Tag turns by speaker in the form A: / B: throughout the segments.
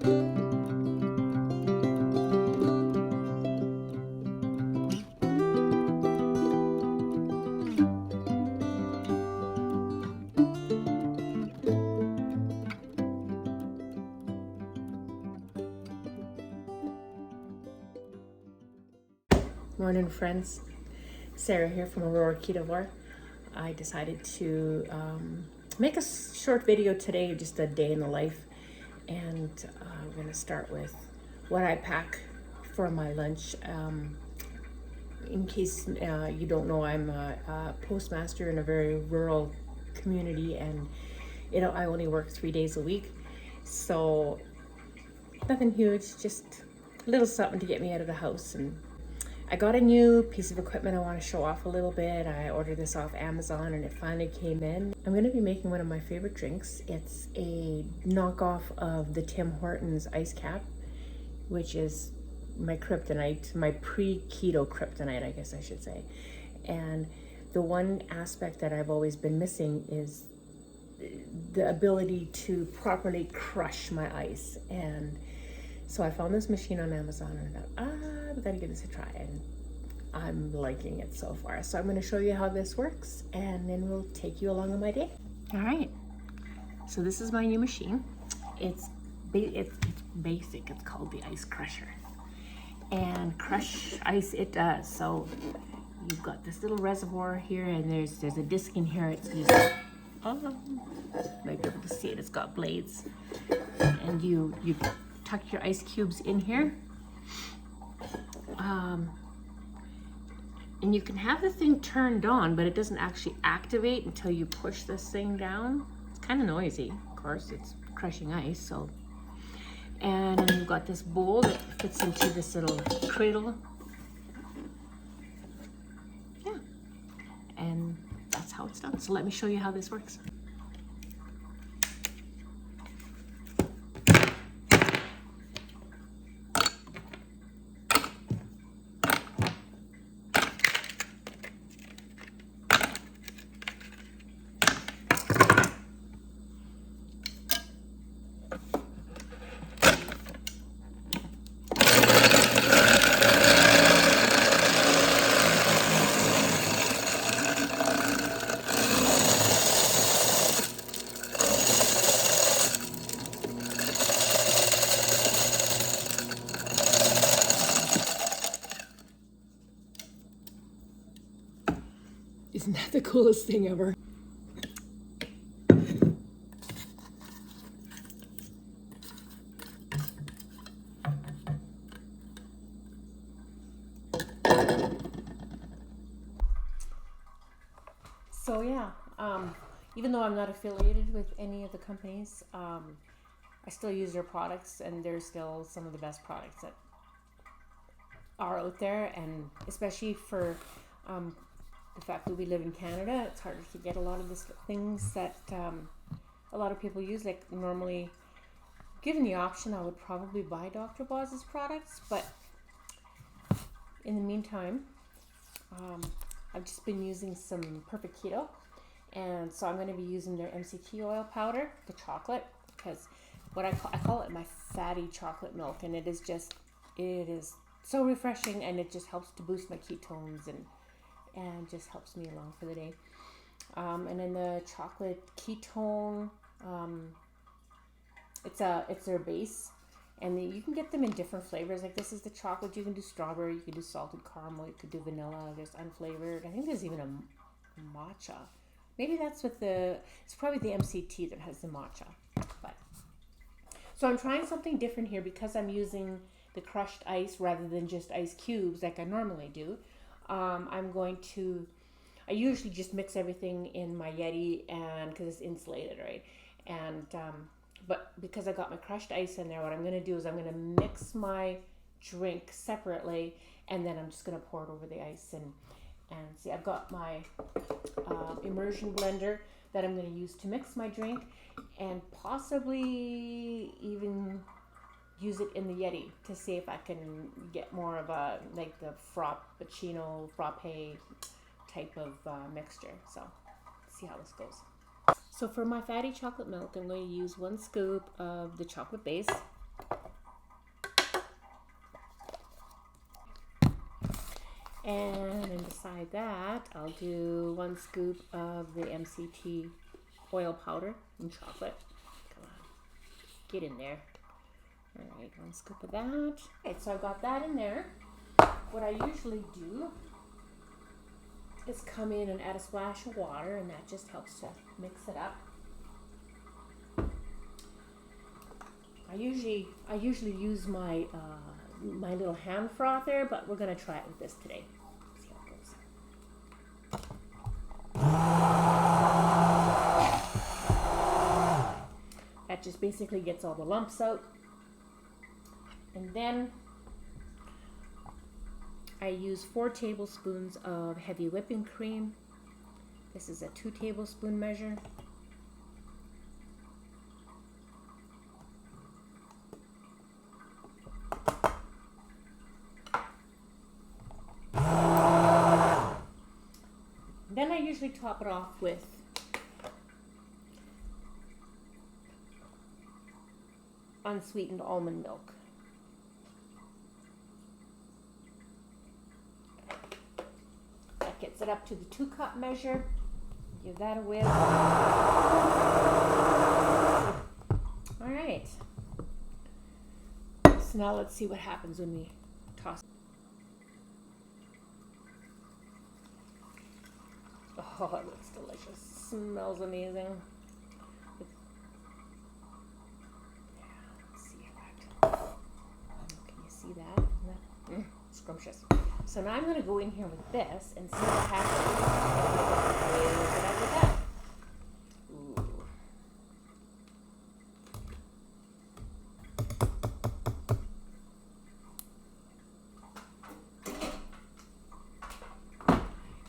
A: Morning, friends. Sarah here from Unruh. I decided to make a short video today, just a day in the life, and I'm going to start with what I pack for my lunch. In case you don't know, I'm a postmaster in a very rural community, and I only work 3 days a week, so nothing huge, just a little something to get me out of the house. And I got a new piece of equipment I want to show off a little bit. I ordered this off Amazon and it finally came in. I'm going to be making one of my favorite drinks. It's a knockoff of the Tim Hortons ice cap, which is my kryptonite, my pre-keto kryptonite, I guess I should say. And the one aspect that I've always been missing is the ability to properly crush my ice. And so I found this machine on Amazon and I thought, we gotta give this a try, and I'm liking it so far. So I'm gonna show you how this works, and then we'll take you along on my day. All right, so this is my new machine. It's basic, it's called the ice crusher. And crush ice it does. So you've got this little reservoir here, and there's a disc in here. It's just, might be able to see it, it's got blades. And you tuck your ice cubes in here. And you can have the thing turned on, but it doesn't actually activate until you push this thing down. It's kind of noisy, of course, it's crushing ice. So, and then you've got this bowl that fits into this little cradle. Yeah, and that's how it's done. So let me show you how this works. Isn't that the coolest thing ever? So yeah, even though I'm not affiliated with any of the companies, I still use their products, and they're still some of the best products that are out there. And especially for the fact that we live in Canada, it's harder to get a lot of the things that a lot of people use. Like, normally, given the option, I would probably buy Dr. Boz's products, but in the meantime, I've just been using some Perfect Keto, and so I'm going to be using their MCT oil powder, the chocolate, because what I call it my fatty chocolate milk, and it is so refreshing, and it just helps to boost my ketones and just helps me along for the day. And then the chocolate ketone, it's their base, and you can get them in different flavors. Like, this is the chocolate. You can do strawberry, you can do salted caramel, you could do vanilla. There's unflavored. I think there's even a matcha. Maybe that's with it's probably the MCT that has the matcha. But so I'm trying something different here because I'm using the crushed ice rather than just ice cubes like I normally do. I usually just mix everything in my Yeti, and because it's insulated, right? And but because I got my crushed ice in there, what I'm going to do is I'm going to mix my drink separately, and then I'm just going to pour it over the ice. And see, I've got my immersion blender that I'm going to use to mix my drink, and possibly even use it in the Yeti to see if I can get more of a, like, the frappuccino, frappe type of mixture. So let's see how this goes. So for my fatty chocolate milk, I'm going to use 1 scoop of the chocolate base. And then beside that, I'll do 1 scoop of the MCT oil powder and chocolate. Come on, get in there. All right, 1 scoop of that. All right, so I've got that in there. What I usually do is come in and add a splash of water, and that just helps to mix it up. I usually use my my little hand frother, but we're gonna try it with this today. See how it goes. That just basically gets all the lumps out, and then I use 4 tablespoons of heavy whipping cream. This is a 2 tablespoon measure. Then I usually top it off with unsweetened almond milk. That gets it up to the 2-cup measure. Give that a whisk. All right. So now let's see what happens when we toss. Oh, it looks delicious. Smells amazing. Let's see that. Can you see that? Scrumptious. So now I'm going to go in here with this and see what happens. Ooh.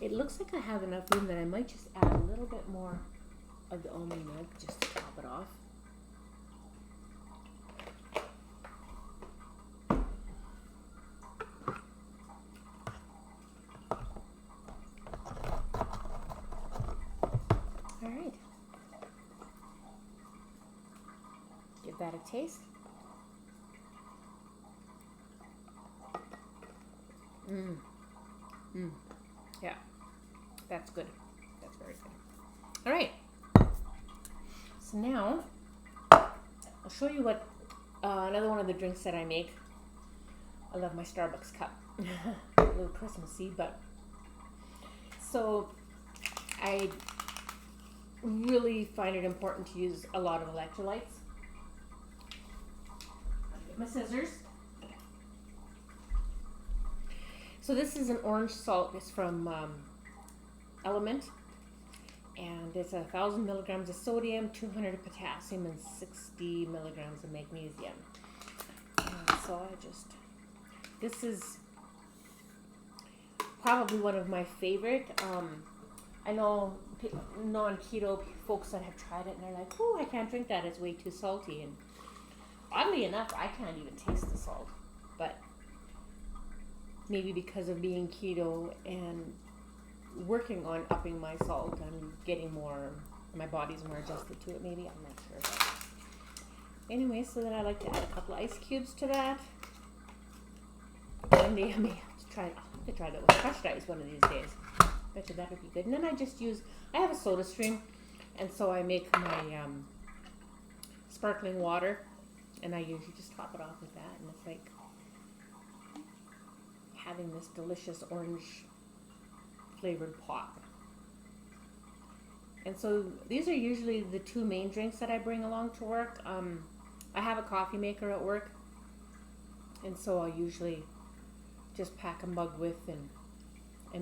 A: It looks like I have enough room that I might just add a little bit more of the almond milk just to top it off. All right. Give that a taste. Yeah. That's good. That's very good. All right. So now I'll show you what another one of the drinks that I make. I love my Starbucks cup. A little Christmassy, but so I really find it important to use a lot of electrolytes. I'll get my scissors. So this is an orange salt. It's from Element, and it's 1,000 milligrams of sodium, 200 of potassium, and 60 milligrams of magnesium. So this is probably one of my favorite. I know non-keto folks that have tried it and they're like, oh, I can't drink that, it's way too salty. And oddly enough, I can't even taste the salt, but maybe because of being keto and working on upping my salt, I'm getting more, my body's more adjusted to it maybe, I'm not sure. Anyway, so then I like to add a couple of ice cubes to that. One day I may have to try it. I'll have to try that with crushed ice one of these days. Bet you that would be good. And then I have a soda stream, and so I make my sparkling water, and I usually just top it off with that, and it's like having this delicious orange flavored pop. And so these are usually the 2 main drinks that I bring along to work. I have a coffee maker at work, and so I'll usually just pack a mug with and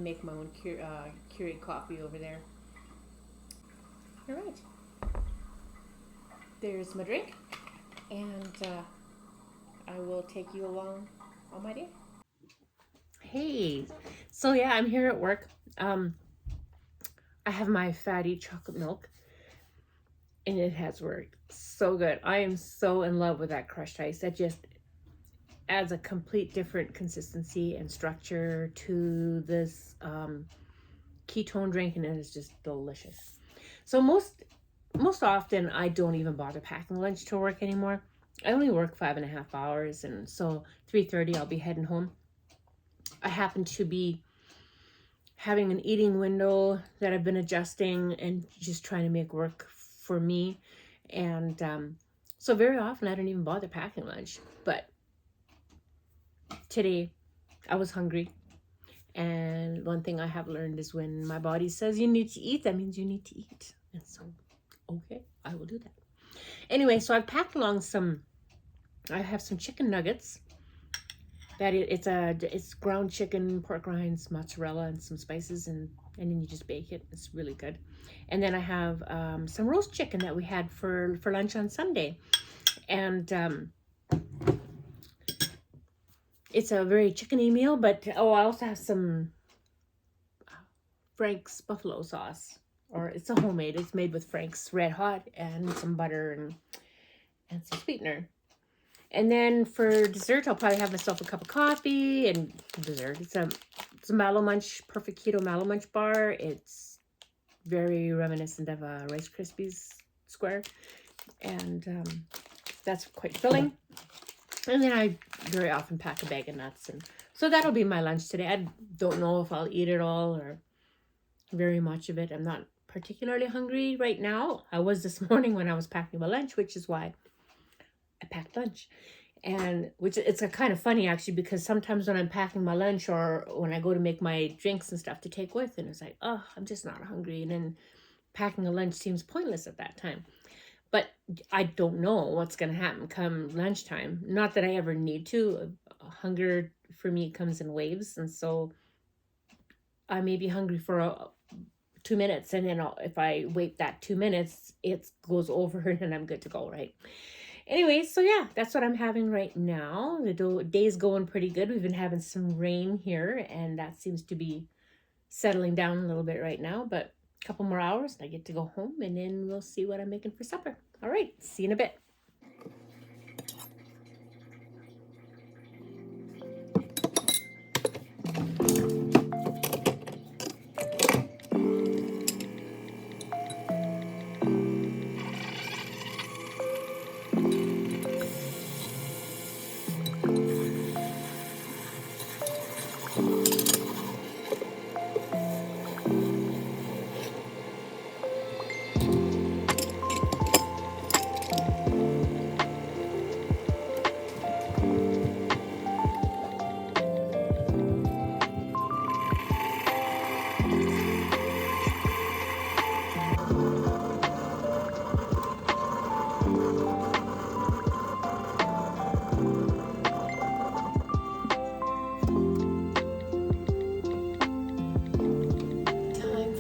A: make my own Keurig coffee over there. All right, there's my drink, and I will take you along on my day. Hey, so yeah, I'm here at work. I have my fatty chocolate milk, and it has worked so good. I am so in love with that crushed ice. That just adds a complete different consistency and structure to this ketone drink, and it is just delicious. So most often I don't even bother packing lunch to work anymore. I only work 5.5 hours, and so 3:30 I'll be heading home. I happen to be having an eating window that I've been adjusting and just trying to make work for me. And so very often I don't even bother packing lunch. But today I was hungry. And one thing I have learned is when my body says you need to eat, that means you need to eat. And so, okay, I will do that. Anyway, so I've packed along I have some chicken nuggets. It's ground chicken, pork rinds, mozzarella, and some spices, and then you just bake it. It's really good. And then I have some roast chicken that we had for lunch on Sunday. And it's a very chickeny meal, but I also have some Frank's buffalo sauce, or it's a homemade. It's made with Frank's Red Hot and some butter and some sweetener. And then for dessert, I'll probably have myself a cup of coffee and dessert. It's a Mallow Munch, Perfect Keto Mallow Munch bar. It's very reminiscent of a Rice Krispies square. And that's quite filling. And then I very often pack a bag of nuts. And so that'll be my lunch today. I don't know if I'll eat it all or very much of it. I'm not particularly hungry right now. I was this morning when I was packing my lunch, which is why I packed lunch. And which it's a kind of funny actually, because sometimes when I'm packing my lunch or when I go to make my drinks and stuff to take with, and it's like, oh, I'm just not hungry. And then packing a lunch seems pointless at that time. But I don't know what's going to happen come lunchtime. Not that I ever need to. Hunger for me comes in waves. And so I may be hungry for 2 minutes. And then if I wait that 2 minutes, it goes over and I'm good to go, right? Anyway, so yeah, that's what I'm having right now. The day's going pretty good. We've been having some rain here, and that seems to be settling down a little bit right now. But a couple more hours, and I get to go home, and then we'll see what I'm making for supper. All right, see you in a bit.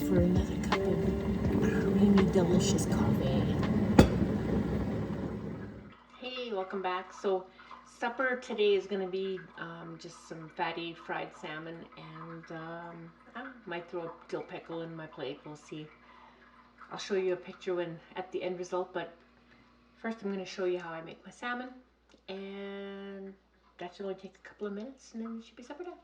A: For another cup of creamy, delicious coffee. Hey, welcome back. So supper today is going to be just some fatty fried salmon, and I might throw a dill pickle in my plate. We'll see. I'll show you a picture at the end result, but first I'm going to show you how I make my salmon, and that should only take a couple of minutes, and then it should be supper done.